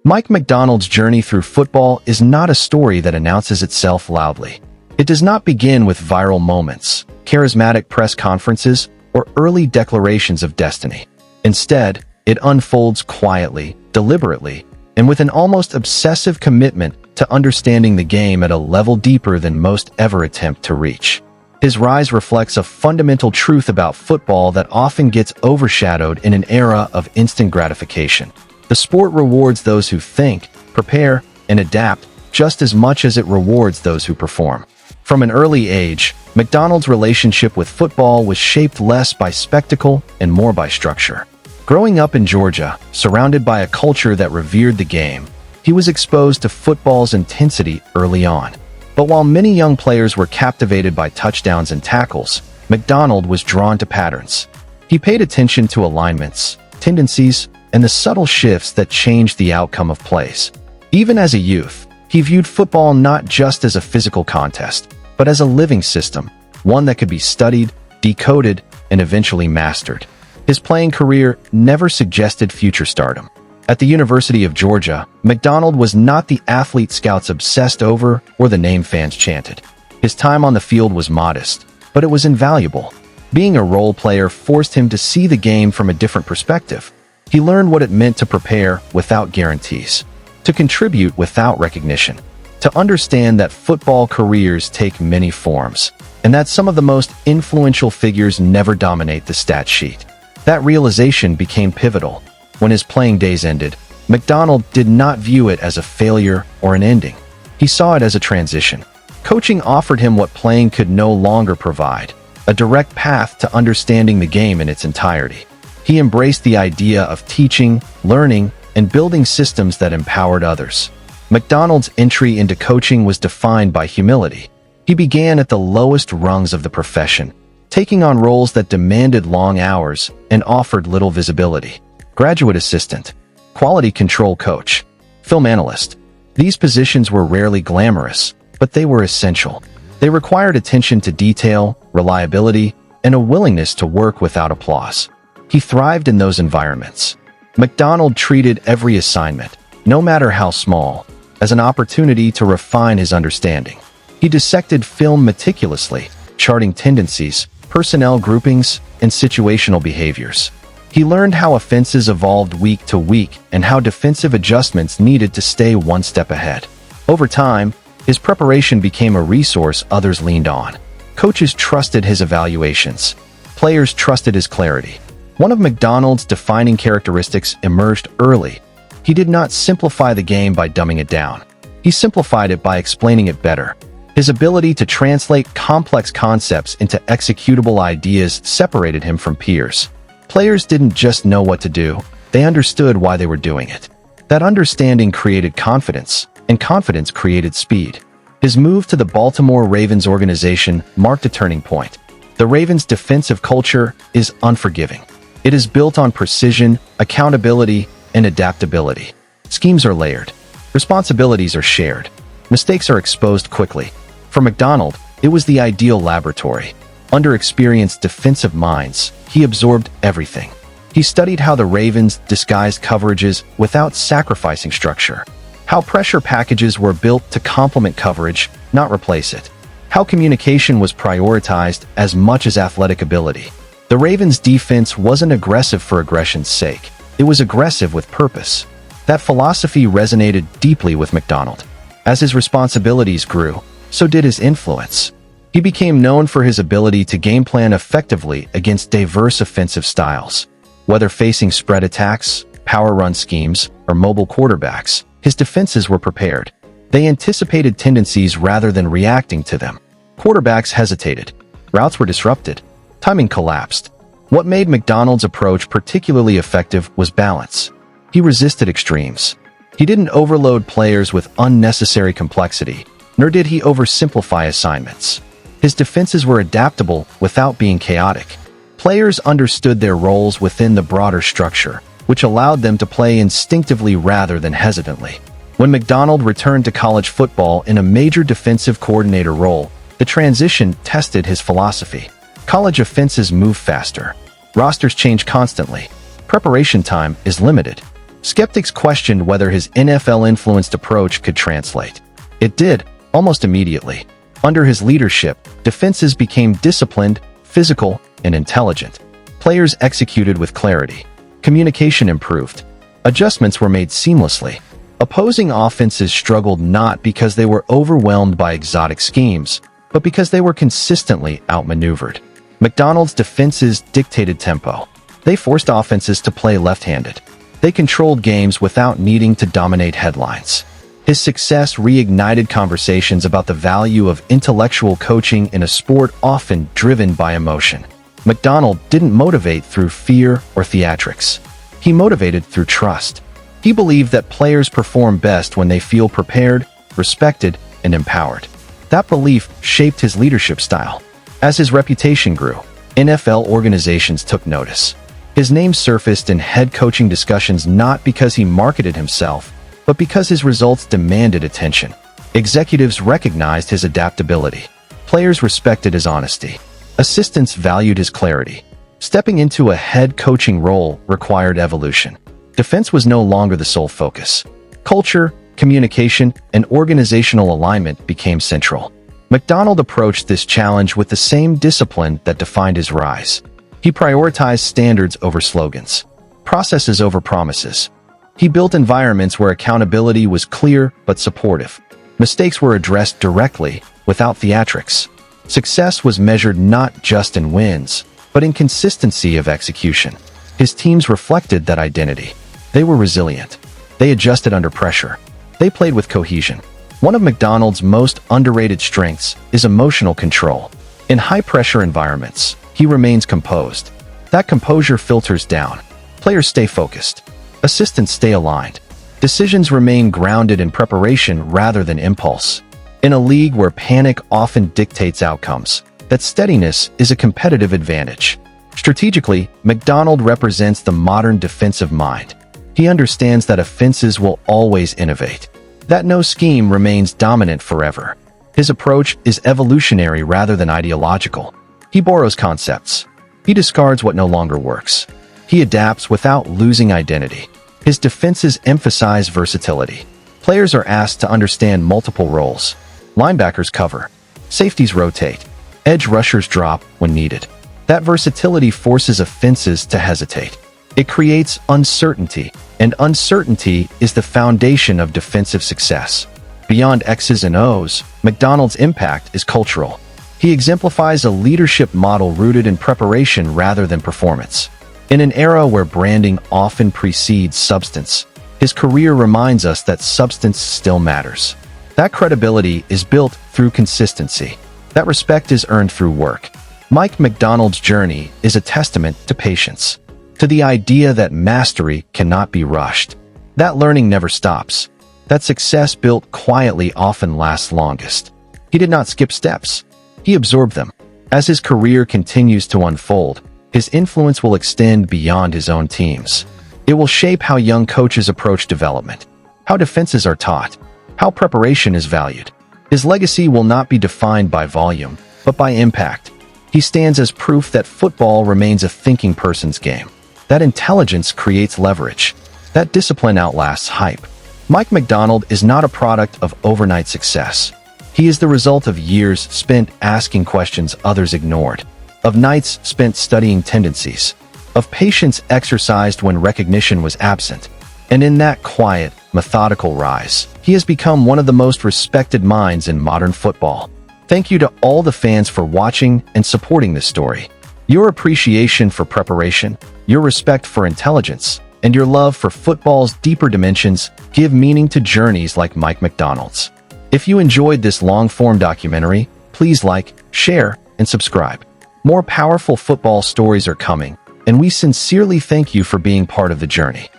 Mike Macdonald's journey through football is not a story that announces itself loudly. It does not begin with viral moments, charismatic press conferences, or early declarations of destiny. Instead, it unfolds quietly, deliberately, and with an almost obsessive commitment to understanding the game at a level deeper than most ever attempt to reach. His rise reflects a fundamental truth about football that often gets overshadowed in an era of instant gratification. The sport rewards those who think, prepare, and adapt just as much as it rewards those who perform. From an early age, Macdonald's relationship with football was shaped less by spectacle and more by structure. Growing up in Georgia, surrounded by a culture that revered the game, he was exposed to football's intensity early on. But while many young players were captivated by touchdowns and tackles, Macdonald was drawn to patterns. He paid attention to alignments, tendencies, and the subtle shifts that changed the outcome of plays. Even as a youth, he viewed football not just as a physical contest, but as a living system, one that could be studied, decoded, and eventually mastered. His playing career never suggested future stardom. At the University of Georgia, Macdonald was not the athlete scouts obsessed over or the name fans chanted. His time on the field was modest, but it was invaluable. Being a role player forced him to see the game from a different perspective. He learned what it meant to prepare without guarantees, to contribute without recognition, to understand that football careers take many forms, and that some of the most influential figures never dominate the stat sheet. That realization became pivotal. When his playing days ended, Macdonald did not view it as a failure or an ending. He saw it as a transition. Coaching offered him what playing could no longer provide, a direct path to understanding the game in its entirety. He embraced the idea of teaching, learning, and building systems that empowered others. Macdonald's entry into coaching was defined by humility. He began at the lowest rungs of the profession, taking on roles that demanded long hours and offered little visibility. Graduate assistant, quality control coach, film analyst. These positions were rarely glamorous, but they were essential. They required attention to detail, reliability, and a willingness to work without applause. He thrived in those environments. Macdonald treated every assignment, no matter how small, as an opportunity to refine his understanding. He dissected film meticulously, charting tendencies, personnel groupings, and situational behaviors. He learned how offenses evolved week to week and how defensive adjustments needed to stay one step ahead. Over time, his preparation became a resource others leaned on. Coaches trusted his evaluations. Players trusted his clarity. One of Macdonald's defining characteristics emerged early. He did not simplify the game by dumbing it down. He simplified it by explaining it better. His ability to translate complex concepts into executable ideas separated him from peers. Players didn't just know what to do, they understood why they were doing it. That understanding created confidence, and confidence created speed. His move to the Baltimore Ravens organization marked a turning point. The Ravens' defensive culture is unforgiving. It is built on precision, accountability, and adaptability. Schemes are layered. Responsibilities are shared. Mistakes are exposed quickly. For Macdonald, it was the ideal laboratory. Under experienced defensive minds, he absorbed everything. He studied how the Ravens disguised coverages without sacrificing structure, how pressure packages were built to complement coverage, not replace it, how communication was prioritized as much as athletic ability. The Ravens' defense wasn't aggressive for aggression's sake. It was aggressive with purpose. That philosophy resonated deeply with Macdonald. As his responsibilities grew, so did his influence. He became known for his ability to game plan effectively against diverse offensive styles. Whether facing spread attacks, power run schemes, or mobile quarterbacks, his defenses were prepared. They anticipated tendencies rather than reacting to them. Quarterbacks hesitated. Routes were disrupted. Timing collapsed. What made Macdonald's approach particularly effective was balance. He resisted extremes. He didn't overload players with unnecessary complexity, nor did he oversimplify assignments. His defenses were adaptable without being chaotic. Players understood their roles within the broader structure, which allowed them to play instinctively rather than hesitantly. When Macdonald returned to college football in a major defensive coordinator role, the transition tested his philosophy. College offenses move faster. Rosters change constantly. Preparation time is limited. Skeptics questioned whether his NFL-influenced approach could translate. It did, almost immediately. Under his leadership, defenses became disciplined, physical, and intelligent. Players executed with clarity. Communication improved. Adjustments were made seamlessly. Opposing offenses struggled not because they were overwhelmed by exotic schemes, but because they were consistently outmaneuvered. Macdonald's defenses dictated tempo. They forced offenses to play left-handed. They controlled games without needing to dominate headlines. His success reignited conversations about the value of intellectual coaching in a sport often driven by emotion. Macdonald didn't motivate through fear or theatrics. He motivated through trust. He believed that players perform best when they feel prepared, respected, and empowered. That belief shaped his leadership style. As his reputation grew, NFL organizations took notice. His name surfaced in head coaching discussions not because he marketed himself, but because his results demanded attention. Executives recognized his adaptability. Players respected his honesty. Assistants valued his clarity. Stepping into a head coaching role required evolution. Defense was no longer the sole focus. Culture, communication, and organizational alignment became central. Macdonald approached this challenge with the same discipline that defined his rise. He prioritized standards over slogans, processes over promises. He built environments where accountability was clear but supportive. Mistakes were addressed directly, without theatrics. Success was measured not just in wins, but in consistency of execution. His teams reflected that identity. They were resilient. They adjusted under pressure. They played with cohesion. One of Macdonald's most underrated strengths is emotional control. In high-pressure environments, he remains composed. That composure filters down. Players stay focused. Assistants stay aligned. Decisions remain grounded in preparation rather than impulse. In a league where panic often dictates outcomes, that steadiness is a competitive advantage. Strategically, Macdonald represents the modern defensive mind. He understands that offenses will always innovate, that no scheme remains dominant forever. His approach is evolutionary rather than ideological. He borrows concepts. He discards what no longer works. He adapts without losing identity. His defenses emphasize versatility. Players are asked to understand multiple roles. Linebackers cover. Safeties rotate. Edge rushers drop when needed. That versatility forces offenses to hesitate. It creates uncertainty, and uncertainty is the foundation of defensive success. Beyond X's and O's, Macdonald's impact is cultural. He exemplifies a leadership model rooted in preparation rather than performance. In an era where branding often precedes substance, his career reminds us that substance still matters. That credibility is built through consistency. That respect is earned through work. Mike Macdonald's journey is a testament to patience, to the idea that mastery cannot be rushed. That learning never stops. That success built quietly often lasts longest. He did not skip steps. He absorbed them. As his career continues to unfold, his influence will extend beyond his own teams. It will shape how young coaches approach development, how defenses are taught, how preparation is valued. His legacy will not be defined by volume, but by impact. He stands as proof that football remains a thinking person's game, that intelligence creates leverage, that discipline outlasts hype. Mike Macdonald is not a product of overnight success. He is the result of years spent asking questions others ignored, of nights spent studying tendencies, of patience exercised when recognition was absent. And in that quiet, methodical rise, he has become one of the most respected minds in modern football. Thank you to all the fans for watching and supporting this story. Your appreciation for preparation, your respect for intelligence, and your love for football's deeper dimensions give meaning to journeys like Mike Macdonald's. If you enjoyed this long-form documentary, please like, share, and subscribe. More powerful football stories are coming, and we sincerely thank you for being part of the journey.